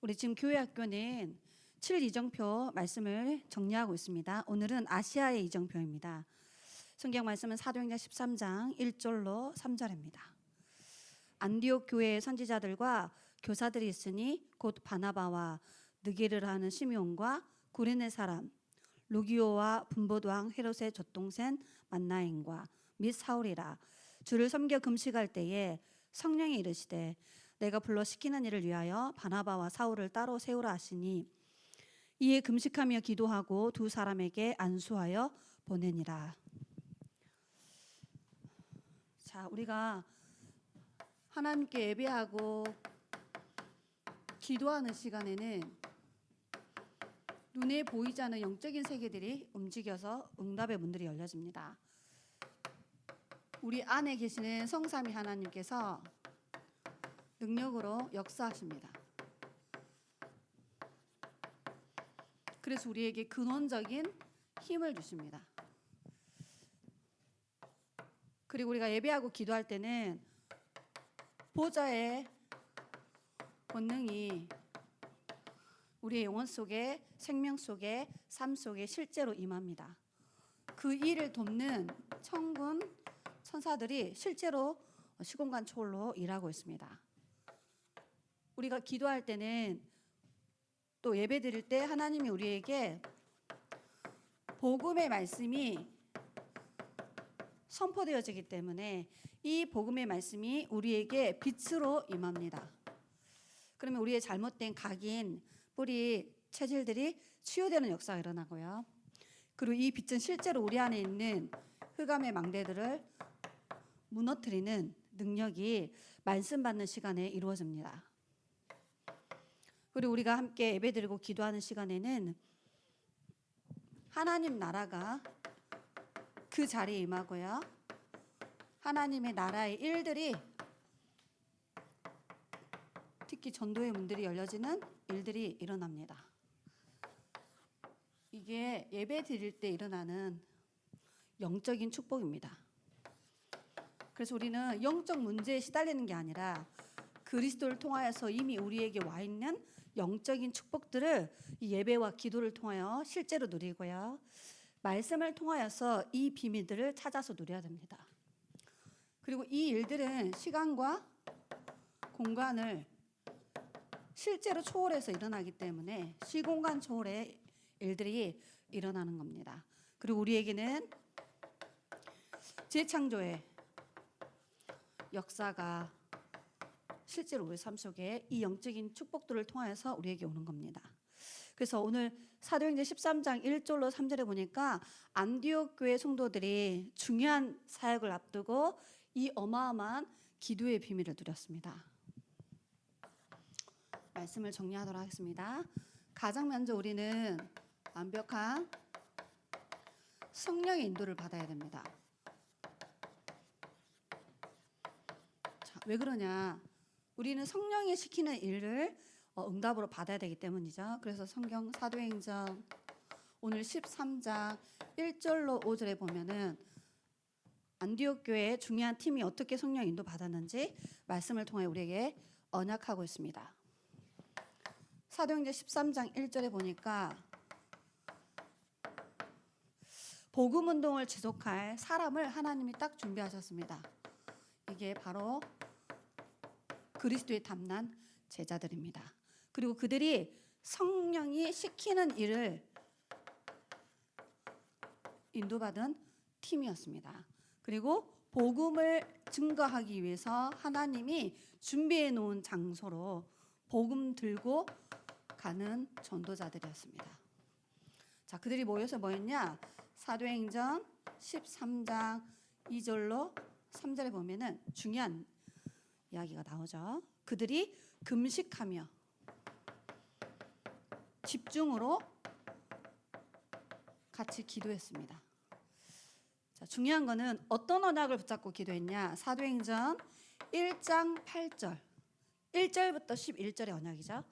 우리 지금 교회 학교는 7이정표 말씀을 정리하고 있습니다. 오늘은 아시아의 이정표입니다. 성경 말씀은 사도행전 13장 1절로 3절입니다. 안디옥 교회의 선지자들과 교사들이 있으니 곧 바나바와 느게를 하는 시므온과 구레네 사람 루기오와 분보도 왕 헤롯의 젖동생 만나인과 및 사울이라. 주를 섬겨 금식할 때에 성령이 이르시되 내가 불러 시키는 일을 위하여 바나바와 사울을 따로 세우라 하시니 이에 금식하며 기도하고 두 사람에게 안수하여 보내니라. 자, 우리가 하나님께 예배하고 기도하는 시간에는 눈에 보이지 않는 영적인 세계들이 움직여서 응답의 문들이 열려집니다. 우리 안에 계시는 성삼위 하나님께서 능력으로 역사하십니다. 그래서 우리에게 근원적인 힘을 주십니다. 그리고 우리가 예배하고 기도할 때는 보좌의 권능이 우리의 영혼 속에, 생명 속에, 삶 속에 실제로 임합니다. 그 일을 돕는 천군 천사들이 실제로 시공간 초월로 일하고 있습니다. 우리가 기도할 때는 또 예배 드릴 때 하나님이 우리에게 복음의 말씀이 선포되어지기 때문에 이 복음의 말씀이 우리에게 빛으로 임합니다. 그러면 우리의 잘못된 각인, 뿌리, 체질들이 치유되는 역사가 일어나고요. 그리고 이 빛은 실제로 우리 안에 있는 흑암의 망대들을 무너뜨리는 능력이 말씀 받는 시간에 이루어집니다. 그리고 우리가 함께 예배드리고 기도하는 시간에는 하나님 나라가 그 자리에 임하고요. 하나님의 나라의 일들이 특히 전도의 문들이 열려지는 일들이 일어납니다. 이게 예배 드릴 때 일어나는 영적인 축복입니다. 그래서 우리는 영적 문제에 시달리는 게 아니라 그리스도를 통하여서 이미 우리에게 와 있는 영적인 축복들을 이 예배와 기도를 통하여 실제로 누리고요. 말씀을 통하여서 이 비밀들을 찾아서 누려야 됩니다. 그리고 이 일들은 시간과 공간을 실제로 초월해서 일어나기 때문에 시공간 초월의 일들이 일어나는 겁니다. 그리고 우리에게는 재창조의 역사가 실제로 우리 삶 속에 이 영적인 축복들을 통해서 우리에게 오는 겁니다. 그래서 오늘 사도행전 13장 1절로 3절에 보니까 안디옥 교회 성도들이 중요한 사역을 앞두고 이 어마어마한 기도의 비밀을 누렸습니다. 말씀을 정리하도록 하겠습니다. 가장 먼저 우리는 완벽한 성령의 인도를 받아야 됩니다. 자, 왜 그러냐? 우리는 성령이 시키는 일을 응답으로 받아야 되기 때문이죠. 그래서 성경 사도행전 오늘 13장 1절로 5절에 보면은 안디옥 교회의 중요한 팀이 어떻게 성령 인도 받았는지 말씀을 통해 우리에게 언약하고 있습니다. 사도행전 13장 1절에 보니까 복음 운동을 지속할 사람을 하나님이 딱 준비하셨습니다. 이게 바로 그리스도의 담난 제자들입니다. 그리고 그들이 성령이 시키는 일을 인도받은 팀이었습니다. 그리고 복음을 증거하기 위해서 하나님이 준비해 놓은 장소로 복음 들고 가는 전도자들이었습니다. 자, 그들이 모여서 뭐 했냐? 사도행전 13장 2절로 3절에 보면은 중요한 이야기가 나오죠. 그들이 금식하며 집중으로 같이 기도했습니다. 자, 중요한 거는 어떤 언약을 붙잡고 기도했냐? 사도행전 1장 8절 1절부터 11절의 언약이죠.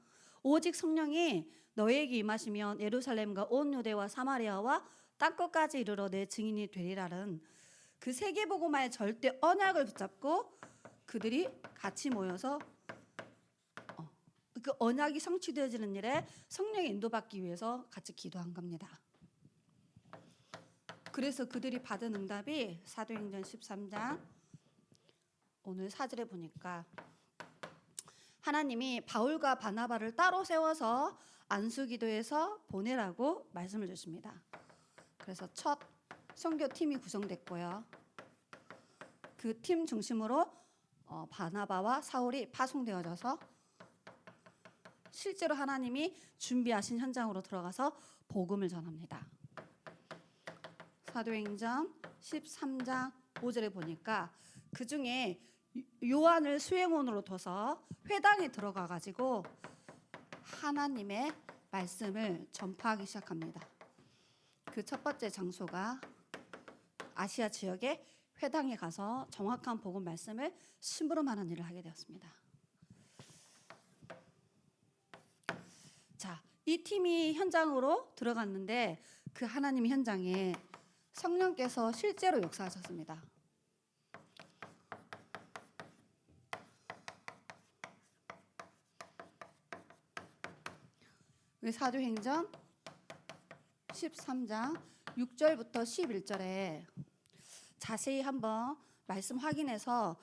오직 성령이 너에게 임하시면 예루살렘과 온 유대와 사마리아와 땅끝까지 이르러 내 증인이 되리라는 그 세계복음화의 절대 언약을 붙잡고 그들이 같이 모여서 그 언약이 성취되어지는 일에 성령의 인도받기 위해서 같이 기도한 겁니다. 그래서 그들이 받은 응답이 사도행전 13장 오늘 4절에 보니까 하나님이 바울과 바나바를 따로 세워서 안수기도에서 보내라고 말씀을 주십니다. 그래서 첫 선교팀이 구성됐고요. 그 팀 중심으로 바나바와 사울이 파송되어져서 실제로 하나님이 준비하신 현장으로 들어가서 복음을 전합니다. 사도행전 13장 5절에 보니까 그 중에 요한을 수행원으로 둬서 회당에 들어가 가지고 하나님의 말씀을 전파하기 시작합니다. 그 첫 번째 장소가 아시아 지역의 회당에 가서 정확한 복음 말씀을 심부름하는 일을 하게 되었습니다. 자, 이 팀이 현장으로 들어갔는데 그 하나님의 현장에 성령께서 실제로 역사하셨습니다. 사도행전 13장 6절부터 11절에 자세히 한번 말씀 확인해서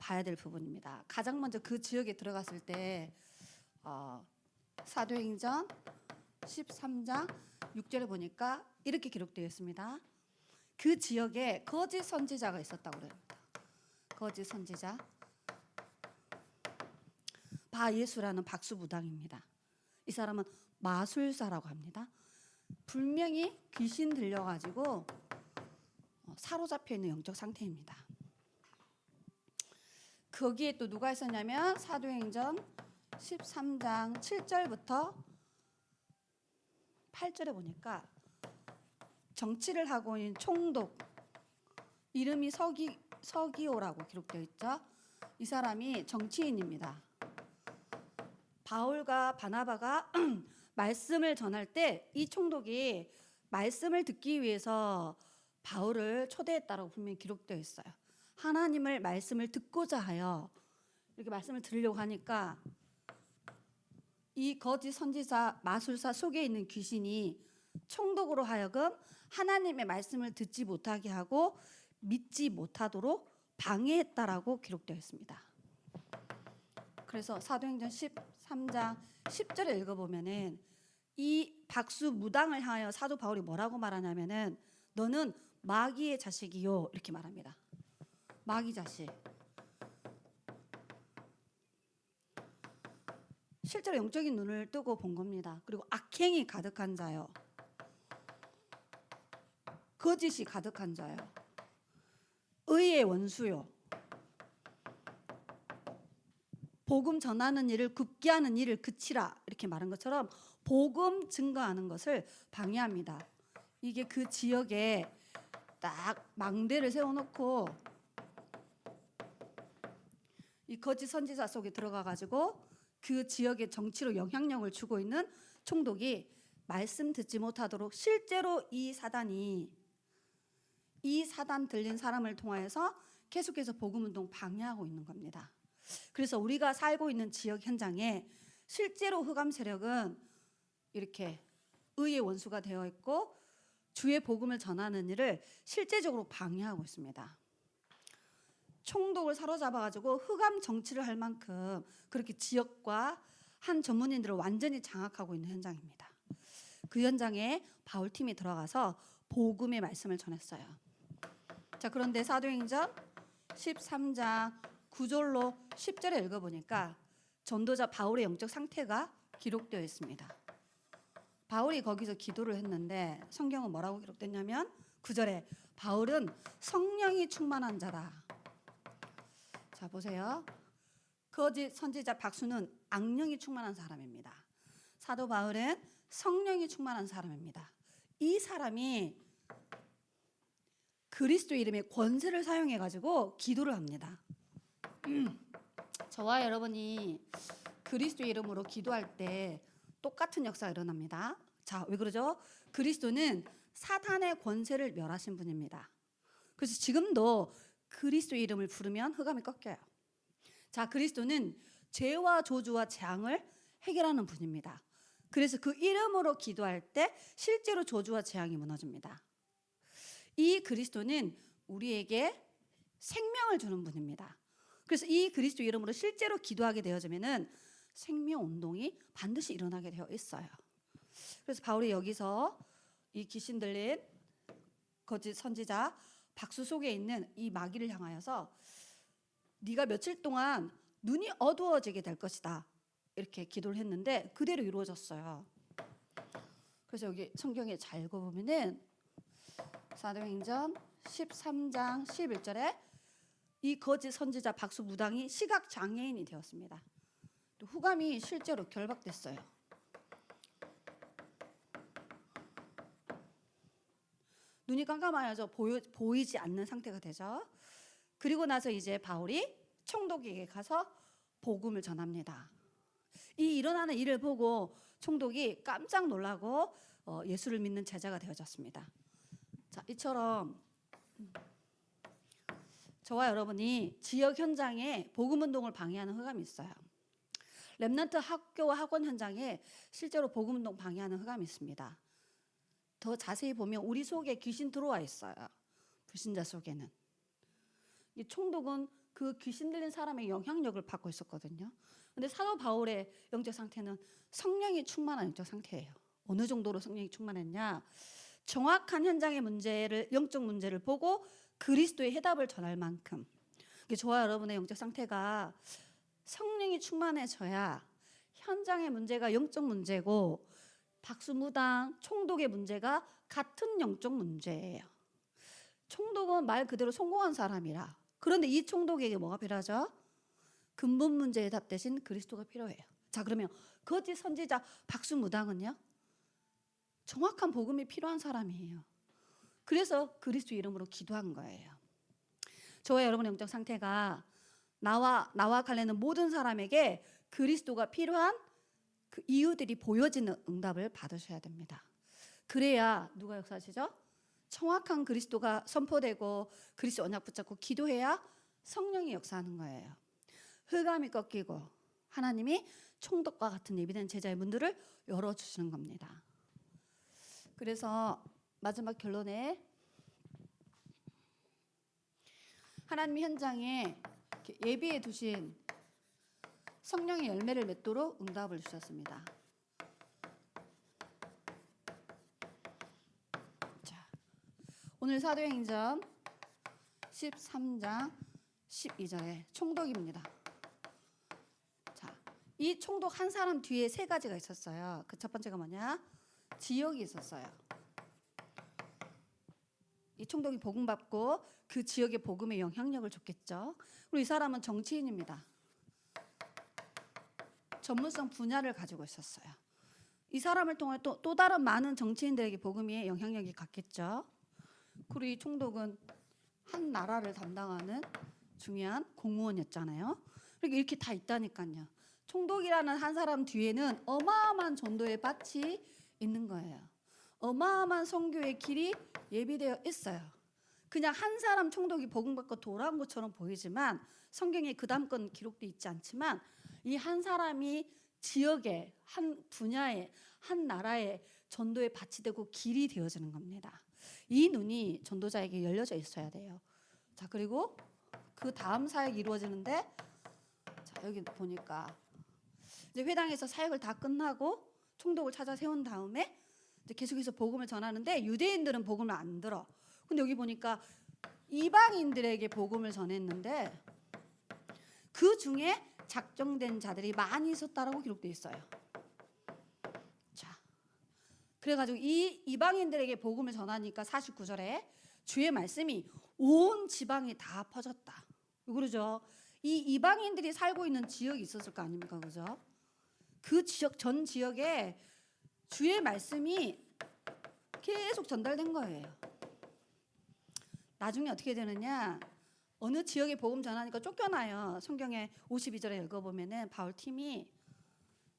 봐야 될 부분입니다. 가장 먼저 그 지역에 들어갔을 때 사도행전 13장 6절에 보니까 이렇게 기록되어 있습니다. 그 지역에 거짓 선지자가 있었다고 그럽니다. 거짓 선지자 바예수라는 박수무당입니다. 이 사람은 마술사라고 합니다. 분명히 귀신 들려가지고 사로잡혀 있는 영적 상태입니다. 거기에 또 누가 있었냐면 사도행전 13장 7절부터 8절에 보니까 정치를 하고 있는 총독 이름이 서기오라고 기록되어 있죠. 이 사람이 정치인입니다. 바울과 바나바가 말씀을 전할 때 이 총독이 말씀을 듣기 위해서 바울을 초대했다라고 분명히 기록되어 있어요. 하나님을 말씀을 듣고자 하여 이렇게 말씀을 들으려고 하니까 이 거짓 선지자 마술사 속에 있는 귀신이 총독으로 하여금 하나님의 말씀을 듣지 못하게 하고 믿지 못하도록 방해했다라고 기록되어 있습니다. 그래서 사도행전 13장 10절에 읽어보면은 이 박수 무당을 하여 사도 바울이 뭐라고 말하냐면은 너는 마귀의 자식이요 이렇게 말합니다. 마귀 자식. 실제로 영적인 눈을 뜨고 본 겁니다. 그리고 악행이 가득한 자요. 거짓이 가득한 자요. 의의 원수요. 복음 전하는 일을 굳게 하는 일을 그치라 이렇게 말한 것처럼 복음 증거하는 것을 방해합니다. 이게 그 지역에 딱 망대를 세워놓고 이 거짓 선지자 속에 들어가 가지고 그 지역의 정치로 영향력을 주고 있는 총독이 말씀 듣지 못하도록 실제로 이 사단이 이 사단 들린 사람을 통하여서 계속해서 복음 운동 방해하고 있는 겁니다. 그래서 우리가 살고 있는 지역 현장에 실제로 흑암 세력은 이렇게 의의 원수가 되어 있고 주의 복음을 전하는 일을 실제적으로 방해하고 있습니다. 총독을 사로잡아가지고 흑암 정치를 할 만큼 그렇게 지역과 한 전문인들을 완전히 장악하고 있는 현장입니다. 그 현장에 바울팀이 들어가서 복음의 말씀을 전했어요. 자, 그런데 사도행전 13장 9절로 10절에 읽어보니까 전도자 바울의 영적 상태가 기록되어 있습니다. 바울이 거기서 기도를 했는데 성경은 뭐라고 기록됐냐면 9절에 바울은 성령이 충만한 자다. 자, 보세요. 거짓 선지자 박수는 악령이 충만한 사람입니다. 사도 바울은 성령이 충만한 사람입니다. 이 사람이 그리스도 이름의 권세를 사용해 가지고 기도를 합니다. 저와 여러분이 그리스도 이름으로 기도할 때 똑같은 역사가 일어납니다. 자, 왜 그러죠? 그리스도는 사탄의 권세를 멸하신 분입니다. 그래서 지금도 그리스도 이름을 부르면 흑암이 꺾여요. 자, 그리스도는 죄와 저주와 재앙을 해결하는 분입니다. 그래서 그 이름으로 기도할 때 실제로 저주와 재앙이 무너집니다. 이 그리스도는 우리에게 생명을 주는 분입니다. 그래서 이 그리스도 이름으로 실제로 기도하게 되어지면은 생명 운동이 반드시 일어나게 되어 있어요. 그래서 바울이 여기서 이 귀신 들린 거짓 선지자 박수 속에 있는 이 마귀를 향하여서 네가 며칠 동안 눈이 어두워지게 될 것이다, 이렇게 기도를 했는데 그대로 이루어졌어요. 그래서 여기 성경에 잘 읽어보면은 사도행전 13장 11절에 이 거짓 선지자 박수 무당이 시각 장애인이 되었습니다. 또 후감이 실제로 결박됐어요. 눈이 깜깜하여져 보이지 않는 상태가 되죠. 그리고 나서 이제 바울이 총독에게 가서 복음을 전합니다. 이 일어나는 일을 보고 총독이 깜짝 놀라고 예수를 믿는 제자가 되어졌습니다. 자, 이처럼 저와 여러분이 지역 현장에 복음 운동을 방해하는 흑암이 있어요. 렘넌트 학교와 학원 현장에 실제로 복음 운동 방해하는 흑암이 있습니다. 더 자세히 보면 우리 속에 귀신 들어와 있어요. 불신자 속에는. 이 총독은 그 귀신 들린 사람의 영향력을 받고 있었거든요. 근데 사도 바울의 영적 상태는 성령이 충만한 영적 상태예요. 어느 정도로 성령이 충만했냐? 정확한 현장의 문제를, 영적 문제를 보고 그리스도의 해답을 전할 만큼. 저와 여러분의 영적 상태가 성령이 충만해져야 현장의 문제가 영적 문제고 박수무당, 총독의 문제가 같은 영적 문제예요. 총독은 말 그대로 성공한 사람이라. 그런데 이 총독에게 뭐가 필요하죠? 근본 문제의 답 대신 그리스도가 필요해요. 자, 그러면 거짓 선지자 박수무당은요? 정확한 복음이 필요한 사람이에요. 그래서 그리스도 이름으로 기도한 거예요. 저와 여러분의 영적 상태가 나와 관련된 모든 사람에게 그리스도가 필요한 그 이유들이 보여지는 응답을 받으셔야 됩니다. 그래야 누가 역사하시죠? 정확한 그리스도가 선포되고 그리스도 언약 붙잡고 기도해야 성령이 역사하는 거예요. 흑암이 꺾이고 하나님이 총독과 같은 예비된 제자의 문들을 열어주시는 겁니다. 그래서 마지막 결론에 하나님 현장에 예비해 두신 성령의 열매를 맺도록 응답을 주셨습니다. 자, 오늘 사도행전 13장 12절에 총독입니다. 자, 이 총독 한 사람 뒤에 세 가지가 있었어요. 그 첫 번째가 뭐냐? 지역이 있었어요. 이 총독이 복음 받고 그 지역의 복음에 영향력을 줬겠죠. 그리고 이 사람은 정치인입니다. 전문성 분야를 가지고 있었어요. 이 사람을 통해 또 다른 많은 정치인들에게 복음의 영향력이 갔겠죠. 그리고 이 총독은 한 나라를 담당하는 중요한 공무원이었잖아요. 그러니까 이렇게 다 있다니까요. 총독이라는 한 사람 뒤에는 어마어마한 전도의 밭이 있는 거예요. 어마어마한 선교의 길이 예비되어 있어요. 그냥 한 사람 총독이 복음 받고 돌아온 것처럼 보이지만 성경에 그 다음 건 기록되어 있지 않지만 이 한 사람이 지역의 한 분야의 한 나라의 전도의 밭이 되고 길이 되어지는 겁니다. 이 눈이 전도자에게 열려져 있어야 돼요. 자, 그리고 그 다음 사역이 이루어지는데, 자, 여기 보니까 이제 회당에서 사역을 다 끝나고 총독을 찾아 세운 다음에 이제 계속해서 복음을 전하는데 유대인들은 복음을 안 들어. 근데 여기 보니까 이방인들에게 복음을 전했는데 그 중에 작정된 자들이 많이 있었다라고 기록되어 있어요. 자, 그래가지고 이 이방인들에게 복음을 전하니까 49절에 주의 말씀이 온 지방에 다 퍼졌다. 그러죠. 이 이방인들이 살고 있는 지역이 있었을 거 아닙니까, 그죠? 그 지역 전 지역에 주의 말씀이 계속 전달된 거예요. 나중에 어떻게 되느냐? 어느 지역에 복음 전하니까 쫓겨나요. 성경에 52절에 읽어보면은 바울 팀이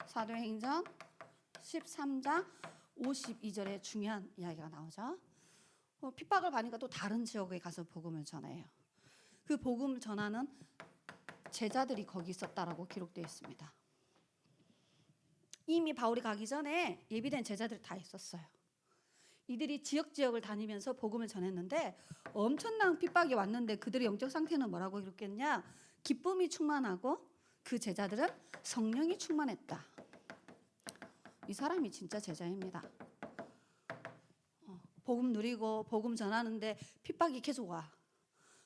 사도행전 13장 52절에 중요한 이야기가 나오죠. 핍박을 받으니까 또 다른 지역에 가서 복음을 전해요. 그 복음을 전하는 제자들이 거기 있었다라고 기록되어 있습니다. 이미 바울이 가기 전에 예비된 제자들 다 있었어요. 이들이 지역을 다니면서 복음을 전했는데 엄청난 핍박이 왔는데 그들의 영적 상태는 뭐라고 이렇겠냐? 기쁨이 충만하고 그 제자들은 성령이 충만했다. 이 사람이 진짜 제자입니다. 복음 누리고 복음 전하는데 핍박이 계속 와.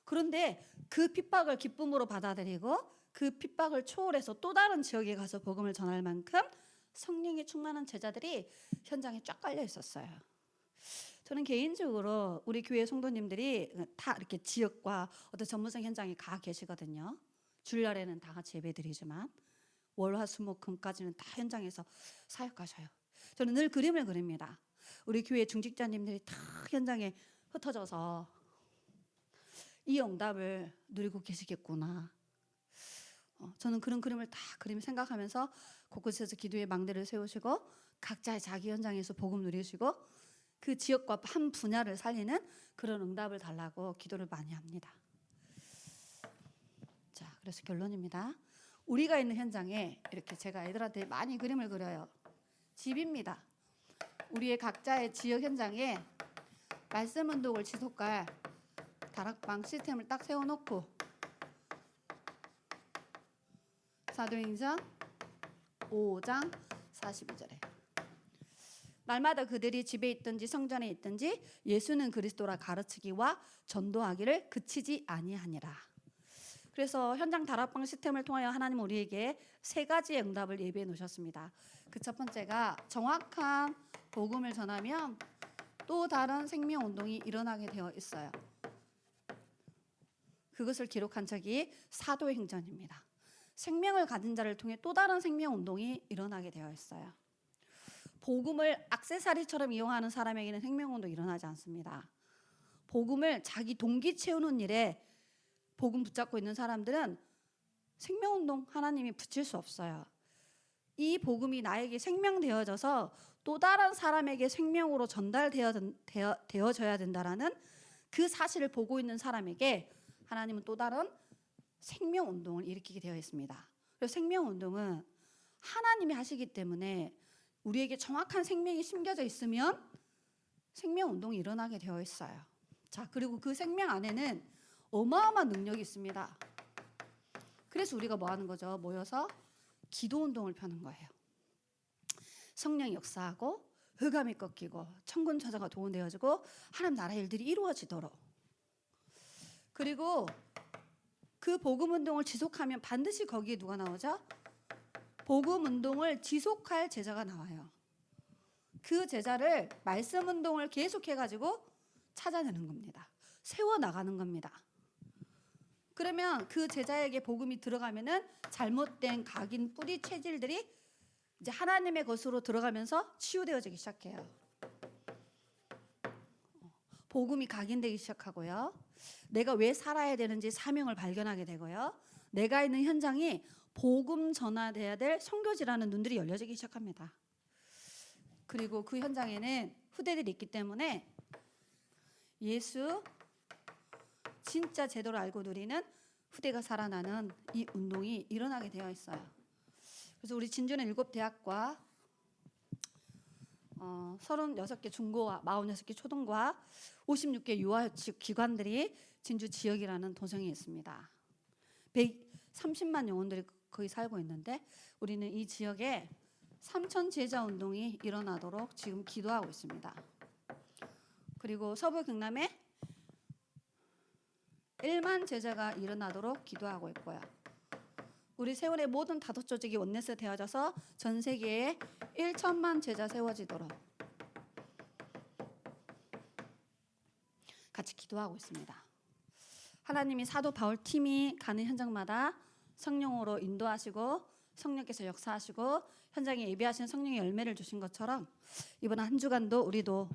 그런데 그 핍박을 기쁨으로 받아들이고 그 핍박을 초월해서 또 다른 지역에 가서 복음을 전할 만큼 성령이 충만한 제자들이 현장에 쫙 깔려 있었어요. 저는 개인적으로 우리 교회 성도님들이 다 이렇게 지역과 어떤 전문성 현장에 가 계시거든요. 주일날에는 다 같이 예배드리지만 월화수목금까지는 다 현장에서 사역하셔요. 저는 늘 그림을 그립니다. 우리 교회 중직자님들이 다 현장에 흩어져서 이 응답을 누리고 계시겠구나. 저는 그런 그림을 다 생각하면서 곳곳에서 기도의 망대를 세우시고 각자의 자기 현장에서 복음 누리시고 그 지역과 한 분야를 살리는 그런 응답을 달라고 기도를 많이 합니다. 자, 그래서 결론입니다. 우리가 있는 현장에 이렇게 제가 애들한테 많이 그림을 그려요. 집입니다. 우리의 각자의 지역 현장에 말씀 운동을 지속할 다락방 시스템을 딱 세워놓고 사도행전 5장 42절에 날마다 그들이 집에 있든지 성전에 있든지 예수는 그리스도라 가르치기와 전도하기를 그치지 아니하니라. 그래서 현장 다락방 시스템을 통하여 하나님 우리에게 세 가지의 응답을 예비해 놓으셨습니다. 그 첫 번째가 정확한 복음을 전하면 또 다른 생명 운동이 일어나게 되어 있어요. 그것을 기록한 책이 사도행전입니다. 생명을 가진 자를 통해 또 다른 생명 운동이 일어나게 되어 있어요. 복음을 액세서리처럼 이용하는 사람에게는 생명 운동이 일어나지 않습니다. 복음을 자기 동기 채우는 일에 복음 붙잡고 있는 사람들은 생명 운동 하나님이 붙일 수 없어요. 이 복음이 나에게 생명되어져서 또 다른 사람에게 생명으로 전달되어져야 된다라는 그 사실을 보고 있는 사람에게 하나님은 또 다른 생명 운동을 일으키게 되어 있습니다. 그래서 생명 운동은 하나님이 하시기 때문에 우리에게 정확한 생명이 심겨져 있으면 생명 운동이 일어나게 되어 있어요. 자, 그리고 그 생명 안에는 어마어마한 능력이 있습니다. 그래서 우리가 뭐 하는 거죠? 모여서 기도 운동을 펴는 거예요. 성령이 역사하고 흑암이 꺾이고 천군 천사가 동원되어지고 하나님 나라 일들이 이루어지도록. 그리고 그 복음 운동을 지속하면 반드시 거기에 누가 나오죠? 복음 운동을 지속할 제자가 나와요. 그 제자를 말씀 운동을 계속해가지고 찾아내는 겁니다. 세워나가는 겁니다. 그러면 그 제자에게 복음이 들어가면은 잘못된 각인 뿌리 체질들이 이제 하나님의 것으로 들어가면서 치유되어지기 시작해요. 복음이 각인되기 시작하고요. 내가 왜 살아야 되는지 사명을 발견하게 되고요. 내가 있는 현장이 복음 전화돼야 될 선교지라는 눈들이 열려지기 시작합니다. 그리고 그 현장에는 후대들이 있기 때문에 예수 진짜 제대로 알고 누리는 후대가 살아나는 이 운동이 일어나게 되어 있어요. 그래서 우리 진주는 7대학과 36개 중고와 46개 초등과 56개 유아기관들이 진주 지역이라는 도성에 있습니다. 130만 영혼들이 거기 살고 있는데 우리는 이 지역에 3천 제자 운동이 일어나도록 지금 기도하고 있습니다. 그리고 서부 경남에 1만 제자가 일어나도록 기도하고 있고요. 우리 세월의 모든 다섯 조직이 원내스 되어져서 전 세계에 1천만 제자 세워지도록 같이 기도하고 있습니다. 하나님이 사도 바울 팀이 가는 현장마다 성령으로 인도하시고 성령께서 역사하시고 현장에 예비하신 성령의 열매를 주신 것처럼 이번 한 주간도 우리도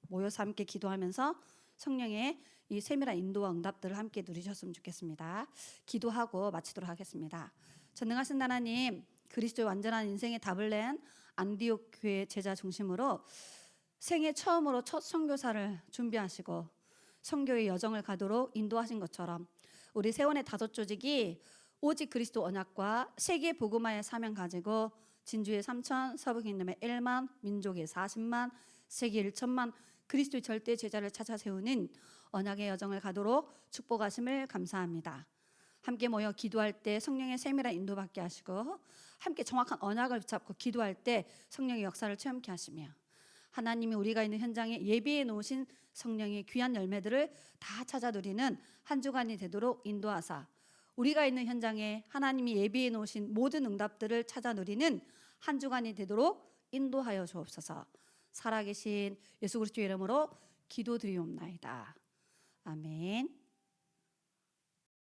모여서 함께 기도하면서 성령의 이 세밀한 인도와 응답들을 함께 누리셨으면 좋겠습니다. 기도하고 마치도록 하겠습니다. 전능하신 하나님, 그리스도의 완전한 인생의 답을 낸 안디옥 교회 제자 중심으로 생애 처음으로 첫 선교사를 준비하시고 선교의 여정을 가도록 인도하신 것처럼 우리 세원의 다섯 조직이 오직 그리스도 언약과 세계 복음화의 사명 가지고 진주에 3천, 서부킹덤에 1만, 민족에 40만, 세계 1천만 그리스도의 절대 제자를 찾아 세우는 언약의 여정을 가도록 축복하심을 감사합니다. 함께 모여 기도할 때 성령의 세밀한 인도받게 하시고 함께 정확한 언약을 잡고 기도할 때 성령의 역사를 체험케 하시며 하나님이 우리가 있는 현장에 예비해 놓으신 성령의 귀한 열매들을 다 찾아 누리는 한 주간이 되도록 인도하사 우리가 있는 현장에 하나님이 예비해 놓으신 모든 응답들을 찾아 누리는 한 주간이 되도록 인도하여 주옵소서. 살아계신 예수 그리스도의 이름으로 기도드리옵나이다. 아멘.